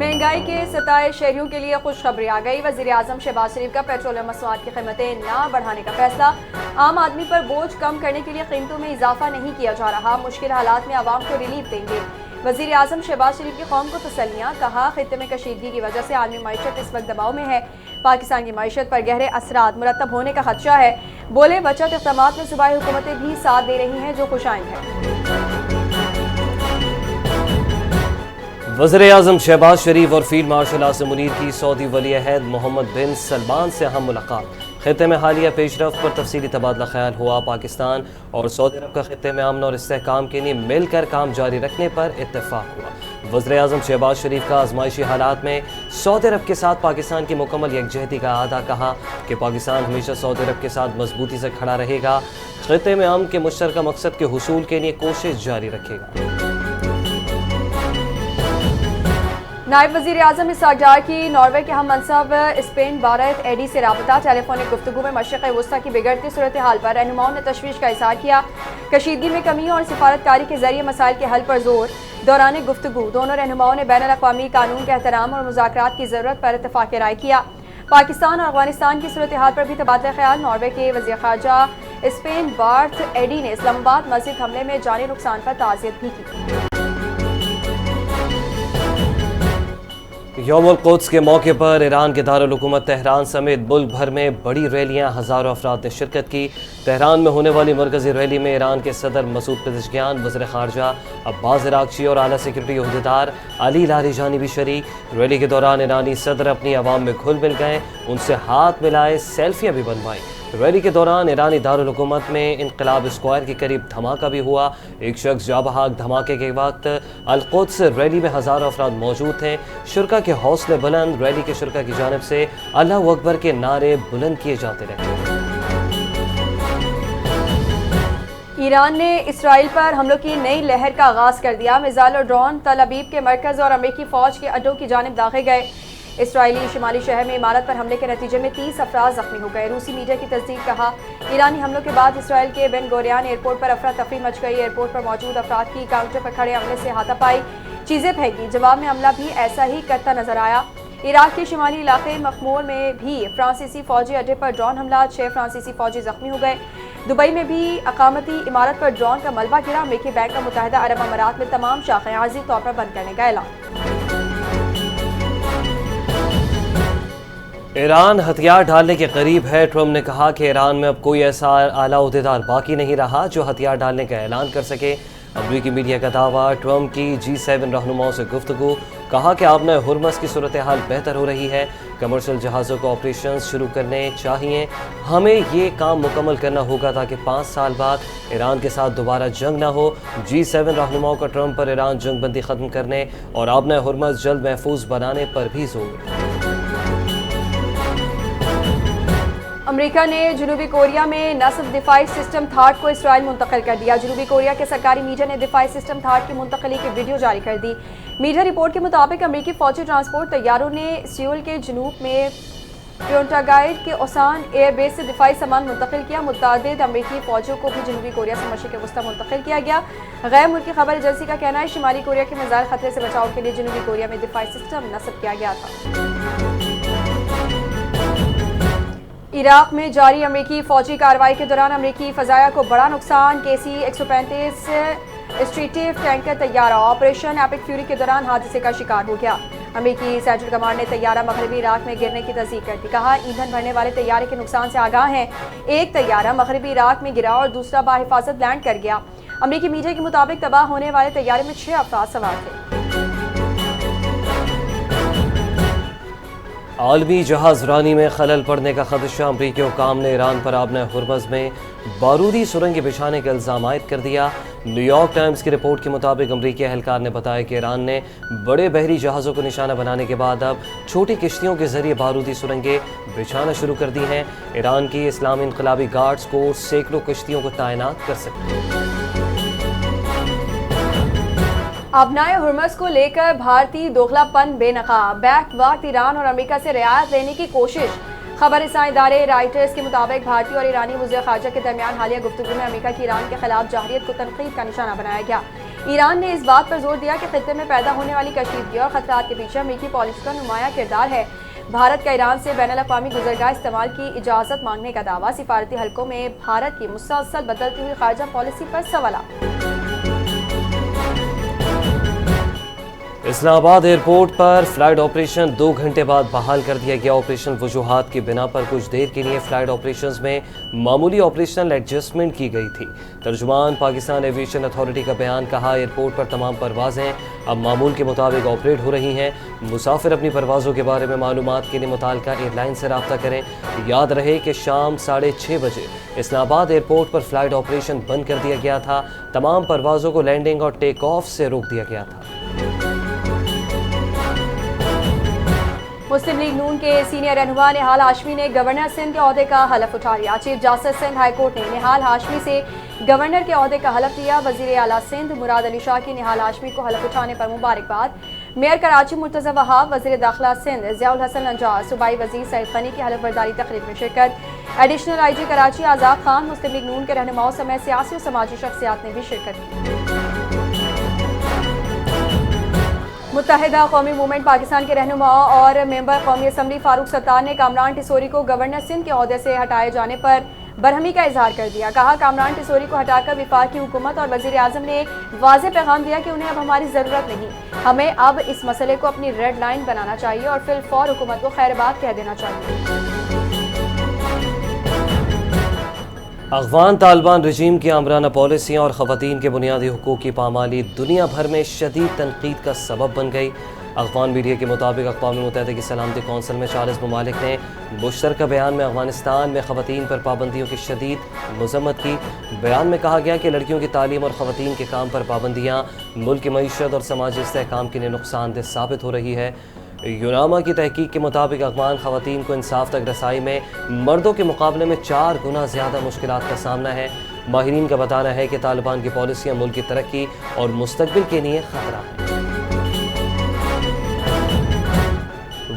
महंगाई के सताए शहरियों के लिए खुशखबरी आ गई। वज़ीर आज़म शहबाज शरीफ का पेट्रोलियम मसनूआत की कीमतें ना बढ़ाने का फैसला। आम आदमी पर बोझ कम करने के लिए कीमतों में इजाफा नहीं किया जा रहा। मुश्किल हालात में आवाम को रिलीफ देंगे। वज़ीर आज़म शहबाज शरीफ की कौम को तसल्लियाँ। कहा, खित्ते में कशीदगी की वजह से आलमी मईशत इस वक्त दबाव में है। पाकिस्तान की मईशत पर गहरे असरात मुरतब होने का खदशा है। बोले, बचत इक़दामात में सूबाई हुकूमतें भी साथ दे रही हैं जो खुशाइंद है। वज़ीर आज़म शहबाज शरीफ और फील्ड मार्शल आसिम मुनीर की सऊदी वली अहद मोहम्मद बिन सलमान से अहम मुलाकात। खित्ते में हालिया पेशरफ्त पर तफसीली तबादला ख्याल हुआ। पाकिस्तान और सऊदी अरब का खित्ते में अमन और इस्तेहकाम के लिए मिलकर काम जारी रखने पर इत्तेफाक हुआ। वज़ीर आज़म शहबाज शरीफ का आजमाइशी हालात में सऊदी अरब के साथ पाकिस्तान की मुकम्मल यकजहती का अदा। कहा कि पाकिस्तान हमेशा सऊदी अरब के साथ मजबूती से खड़ा रहेगा। खित्ते में अमन के मुश्तरका मकसद के हुसूल के लिए कोशिश जारी रखेगा। नायब वज़ीर आज़म इसहाक डार की नॉर्वे के हम मनसब स्पेन बारत एडी से राबता। टेलीफोनिक गुफ्तगू में मशरिक़ वस्ती की बिगड़ती सूरत हाल पर रहनुमाओं ने तशवीश का इज़हार किया। कशीदगी में कमी और सिफारतकारी के जरिए मसाइल के हल पर जोर। दौरान गुफ्तगू दोनों रहनुमाओं ने बैनुल अक़वामी कानून के एहतराम और मुज़ाकरात की ज़रूरत पर इत्तफ़ाक़ राय किया। पाकिस्तान और अफ़गानिस्तान की सूरत हाल पर भी तबादला ख्याल। नॉर्वे के वज़ीर ख़ारजा स्पेन बार्थ एडी ने इस्लामाबाद मस्जिद हमले में जानी नुकसान पर ताज़ियत भी की। यौमुल क़ुद्स के मौके पर ईरान के दारुल हुकूमत तेहरान समेत मुल्क भर में बड़ी रैलियां, हज़ारों अफराद ने शिरकत की। तेहरान में होने वाली मरकज़ी रैली में ईरान के सदर मसूद पेज़ेशकियान, वज़ीर ख़ारजा अब्बास अराग़ची और आला सिक्योरिटी ओहदेदार अली लारीजानी भी शरीक। रैली के दौरान ईरानी सदर अपनी आवाम में घुल मिल गए, उनसे हाथ मिलाए, सेल्फियाँ भी बनवाई। रैली के दौरान ईरानी दारुल हुकूमत में इनकलाब स्क्वायर के करीब धमाका भी हुआ। एक शख्स जा बहाक। धमाके के वक्त अल-क़ुद्स रैली में हज़ारों अफराद मौजूद थे। शुरका के हौसले बुलंद। रैली के शुरका की जानिब से अल्लाहु अकबर के नारे बुलंद किए जाते रहे। ईरान ने इसराइल पर हमलों की नई लहर का आगाज़ कर दिया। मिसाइल और ड्रोन तल अबीब के मरकज़ और अमेरिकी फ़ौज के अड्डों की जानिब दागे गए। इसराइली शिमाली शहर में इमारत पर हमले के नतीजे में 30 अफराद जख्मी हो गए। रूसी मीडिया की तस्दीक। कहा, ईरानी हमलों के बाद इसराइल के बेन गोरियन एयरपोर्ट पर अफरा तफरी मच गई। एयरपोर्ट पर मौजूद अफराद की काउंटर पर खड़े अमले से हाथापाई, चीज़ें फेंकी। जवाब में अमला भी ऐसा ही करता नजर आया। इराक के शिमाली इलाके मखमूर में भी फ्रांसीसी फौजी अड्डे पर ड्रोन हमला। 6 फ्रांसीसी फौजी जख्मी हो गए। दुबई में भी अकामती इमारत पर ड्रोन का मलबा गिरा। अमेरिकी बैंक का मुत्तहिदा अरब अमारात में तमाम शाखें आर्जी तौर पर बंद करने का ऐलान। ईरान हथियार डालने के करीब है। ट्रंप ने कहा कि ईरान में अब कोई ऐसा आला ओहदेदार बाकी नहीं रहा जो हथियार डालने का ऐलान कर सके। अमरीकी मीडिया का दावा। ट्रंप की G7 रहनुमाओं से गुफ्तगू। कहा कि आबना हुर्मस की सूरत हाल बेहतर हो रही है। कमर्शियल जहाज़ों को ऑपरेशन शुरू करने चाहिए। हमें ये काम मुकम्मल करना होगा ताकि 5 साल बाद ईरान के साथ दोबारा जंग ना हो। G7 रहनुमाओं का ट्रंप पर ईरान जंग बंदी ख़त्म करने और आबना हुर्मस जल्द महफूज बनाने पर भी जोर। अमेरिका ने जनूबी कोरिया में नस्ब दिफाई सिस्टम थाट को इसराइल मुंतकिल कर दिया। जनूबी कोरिया के सरकारी मीडिया ने दिफाई सिस्टम थाट की मुंतकली की वीडियो जारी कर दी। मीडिया रिपोर्ट के मुताबिक अमेरिकी फौजी ट्रांसपोर्ट तैयारों ने सियोल के जनूब में प्योंटागाइड के ओसान एयरबेस से दिफाई सामान मुंतकिल किया। मुतअद्दिद अमेरिकी फौजियों को भी जनूबी कोरिया से मशरिक़ वस्ती मुंतकिल किया गया। गैर मुल्की खबर एजेंसी का कहना है शिमाली कोरिया के मिसाइल खतरे से बचाव के लिए जनूबी कोरिया में दिफाई सिस्टम नस्ब किया गया था। इराक में जारी अमेरिकी फौजी कार्रवाई के दौरान अमेरिकी फजाया को बड़ा नुकसान। KC-135 स्ट्रीटिव टैंकर तैयारा ऑपरेशन एपिक फ्यूरी के दौरान हादसे का शिकार हो गया। अमेरिकी सेंट्रल कमांड ने तैयारा मगरबी इराक में गिरने की तस्दीक कर दी। कहा, ईंधन भरने वाले तैयारे के नुकसान से आगाह हैं। एक तैयारा मगरबी इराक में गिरा और दूसरा बाहिफाजत लैंड कर गया। अमेरिकी मीडिया के मुताबिक तबाह होने वाले तैयारे में 6 अफराद सवार थे। आलमी जहाज़ रानी में खलल पड़ने का खदशा। अमरीकी हुकाम ने ईरान पर आबना हुर्मस में बारूदी सुरंगें बिछाने का इल्ज़ाम आयद कर दिया। न्यूयॉर्क टाइम्स की रिपोर्ट के मुताबिक अमरीकी अहलकार ने बताया कि ईरान ने बड़े बहरी जहाज़ों को निशाना बनाने के बाद अब छोटी किश्तियों के जरिए बारूदी सुरंगें बिछाना शुरू कर दी हैं। ईरान की इस्लामी इनकलाबी गार्ड्स को सैकड़ों किश्तियों को तैनात कर सकती है। आबनाए हुर्मस को लेकर भारतीय दोगलापन बेनकाब। बैक वक्त ईरान और अमेरिका से रियायत लेने की कोशिश। खबर रसां इदारे राइटर्स के मुताबिक भारतीय और ईरानी वज़ीर ख़ारजा के दरमियान हालिया गुफ्तगू में अमेरिका की ईरान के खिलाफ जाहिरियत को तनकीद का निशाना बनाया गया। ایران نے اس بات پر زور دیا کہ خطے میں پیدا ہونے والی کشیدگی اور خطرات کے پیچھے امریکی پالیسی کا نمایاں کردار ہے۔ بھارت کا ایران سے بین الاقوامی گزرگاہ استعمال کی اجازت مانگنے کا دعویٰ، سفارتی حلقوں میں بھارت کی مسلسل بدلتی ہوئی خارجہ پالیسی پر سوالات۔ اسلام آباد ایئرپورٹ پر فلائٹ آپریشن 2 گھنٹے بعد بحال کر دیا گیا۔ آپریشن وجوہات کی بنا پر کچھ دیر کے لیے فلائٹ آپریشنز میں معمولی آپریشنل ایڈجسٹمنٹ کی گئی تھی۔ ترجمان پاکستان ایویشن اتھارٹی کا بیان، کہا ایئرپورٹ پر تمام پروازیں اب معمول کے مطابق آپریٹ ہو رہی ہیں۔ مسافر اپنی پروازوں کے بارے میں معلومات کے لیے متعلقہ ایئر لائن سے رابطہ کریں۔ یاد رہے کہ شام 6:30 بجے اسلام آباد ایئرپورٹ پر فلائٹ آپریشن بند کر دیا گیا تھا۔ تمام پروازوں کو لینڈنگ اور ٹیک آف سے روک دیا گیا تھا۔ مسلم لیگ نون کے سینئر رہنما نہال ہاشمی نے گورنر سندھ کے عہدے کا حلف اٹھا لیا۔ Chief justice Sindh high court نے نہال ہاشمی سے گورنر کے عہدے کا حلف لیا۔ وزیر اعلیٰ سندھ مراد علی شاہ کی نہال ہاشمی کو حلف اٹھانے پر مبارکباد۔ میئر کراچی مرتضی وہاب، وزیر داخلہ سندھ ضیاء الحسن نجار، صوبائی وزیر سعید غنی کی حلف برداری تقریب میں شرکت۔ Additional I G Karachi Azad Khan, Muslim League Noon کے رہنماؤں سمیت سیاسی و سماجی شخصیات نے بھی شرکت کی۔ متحدہ قومی موومنٹ پاکستان کے رہنما اور ممبر قومی اسمبلی فاروق ستار نے کامران ٹیسوری کو گورنر سندھ کے عہدے سے ہٹائے جانے پر برہمی کا اظہار کر دیا۔ کہا کامران ٹیسوری کو ہٹا کر وفاقی حکومت اور وزیر اعظم نے واضح پیغام دیا کہ انہیں اب ہماری ضرورت نہیں، ہمیں اب اس مسئلے کو اپنی ریڈ لائن بنانا چاہیے اور فی الفور حکومت کو خیر بات کہہ دینا چاہیے۔ افغان طالبان رجیم کی آمرانہ پالیسیاں اور خواتین کے بنیادی حقوق کی پامالی دنیا بھر میں شدید تنقید کا سبب بن گئی۔ افغان میڈیا کے مطابق اقوام متحدہ کی سلامتی کونسل میں 40 ممالک نے مشترکہ بیان میں افغانستان میں خواتین پر پابندیوں کی شدید مذمت کی۔ بیان میں کہا گیا کہ لڑکیوں کی تعلیم اور خواتین کے کام پر پابندیاں ملک کی معیشت اور سماجی استحکام کے لیے نقصان دہ ثابت ہو رہی ہے۔ یوناما کی تحقیق کے مطابق افغان خواتین کو انصاف تک رسائی میں مردوں کے مقابلے میں 4 گنا زیادہ مشکلات کا سامنا ہے۔ ماہرین کا بتانا ہے کہ طالبان کی پالیسیاں ملک کی ترقی اور مستقبل کے لیے خطرہ ہیں۔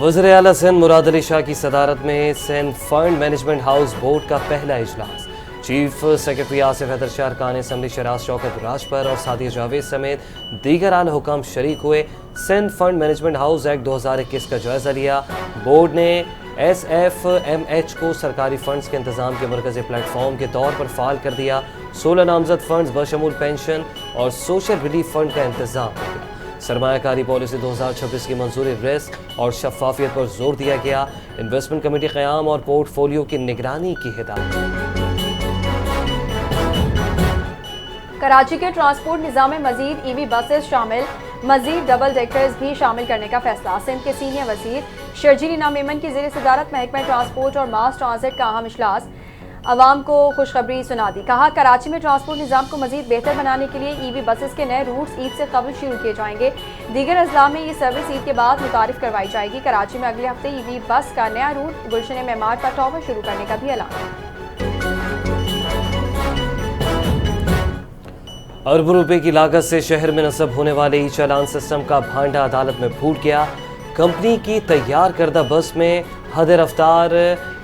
وزیر اعلیٰ سندھ مراد علی شاہ کی صدارت میں Sindh fund management house board کا پہلا اجلاس۔ چیف سیکرٹری آصف حیدر شاہ، ارکان اسمبلی شہراز شوکت راجپر اور سعدیہ جاوید سمیت دیگر اعلی حکام شریک ہوئے۔ Sindh fund management house act 2021 کا جائزہ لیا۔ بورڈ نے SFMH کو سرکاری فنڈز کے انتظام کے مرکزی پلیٹ فارم کے طور پر فعال کر دیا۔ 16 نامزد فنڈز بشمول پینشن اور سوشل ریلیف فنڈ کا انتظام کیا۔ سرمایہ کاری پالیسی 2026 کی منظوری، رسک اور شفافیت پر زور دیا گیا۔ انویسٹمنٹ کمیٹی قیام اور پورٹ فولیو کی نگرانی کی ہدایت۔ کراچی کے ٹرانسپورٹ نظام میں مزید EV بسز شامل، مزید ڈبل ڈیکرز بھی شامل کرنے کا فیصلہ۔ سندھ کے سینئر وزیر شرجیل انعام میمن کی زیر صدارت محکمہ ٹرانسپورٹ اور ماس ٹرانزٹ کا اہم اجلاس، عوام کو خوشخبری سنا دی۔ کہا کراچی میں ٹرانسپورٹ نظام کو مزید بہتر بنانے کے لیے EV بسز کے نئے روٹس عید سے قبل شروع کیے جائیں گے۔ دیگر اضلاع میں یہ سروس عید کے بعد متعارف کروائی جائے گی۔ کراچی میں اگلے ہفتے EV بس کا نیا روٹ گلشن معمار پر ٹاور شروع کرنے کا بھی اعلان۔ اربوں روپے کی لاگت سے شہر میں نصب ہونے والے ای چالان سسٹم کا بھانڈا عدالت میں پھوٹ گیا۔ کمپنی کی تیار کردہ بس میں حد رفتار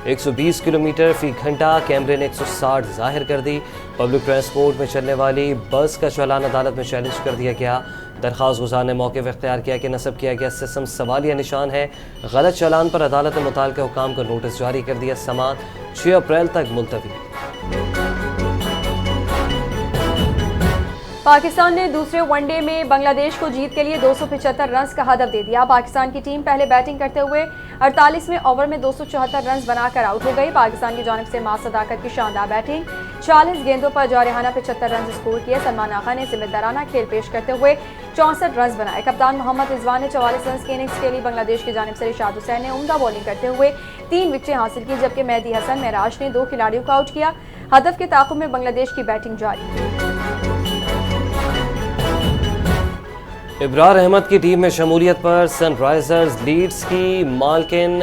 120 کلومیٹر فی گھنٹہ، کیمرے نے 160 ظاہر کر دی۔ پبلک ٹرانسپورٹ میں چلنے والی بس کا چالان عدالت میں چیلنج کر دیا گیا۔ درخواست گزار نے موقف اختیار کیا کہ نصب کیا گیا سسٹم سوالیہ نشان ہے۔ غلط چالان پر عدالت نے متعلقہ حکام کو نوٹس جاری کر دیا۔ سماعت 6 اپریل تک ملتوی۔ پاکستان نے دوسرے ون ڈے میں بنگلہ دیش کو جیت کے لیے 275 رنز کا ہدف دے دیا۔ پاکستان کی ٹیم پہلے بیٹنگ کرتے ہوئے 48ویں اوور میں 274 رنز بنا کر آؤٹ ہو گئی۔ پاکستان کی جانب سے ماس صداقت کی شاندار بیٹنگ، 40 گیندوں پر جارحانہ 75 رنز اسکور کیے۔ سلمان آغا نے ذمہ دارانہ کھیل پیش کرتے ہوئے 64 رنز بنائے۔ کپتان محمد رضوان نے 44 رنز کی اننگز کے لیے بنگلہ دیش کی جانب سے رشاد حسین نے عمدہ بولنگ کرتے ہوئے 3 وکٹیں حاصل کی، جبکہ مہدی حسن معراج نے 2 کھلاڑیوں کو آؤٹ کیا۔ ہدف کے تعاقب میں بنگلہ دیش کی بیٹنگ جاری۔ ابرار احمد کی ٹیم میں شمولیت پر سن رائزرز لیڈز کی مالکن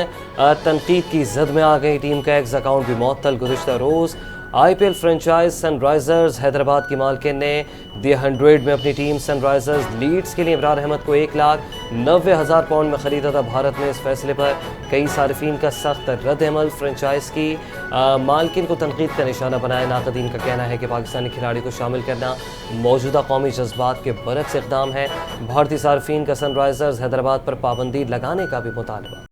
تنقید کی زد میں آ گئی۔ ٹیم کا ایکس اکاؤنٹ بھی معطل۔ گزشتہ روز IPL فرنچائز سن رائزرز حیدرآباد کی مالکن نے دی 100 میں اپنی ٹیم سن رائزرز لیڈز کے لیے عمران احمد کو 1,90,000 پاؤنڈ میں خریدا تھا۔ بھارت میں اس فیصلے پر کئی صارفین کا سخت رد عمل، فرنچائز کی مالکن کو تنقید کا نشانہ بنایا۔ ناقدین کا کہنا ہے کہ پاکستانی کھلاڑی کو شامل کرنا موجودہ قومی جذبات کے برعکس اقدام ہے۔ بھارتی صارفین کا سن رائزرز حیدرآباد پر پابندی لگانے کا بھی مطالبہ۔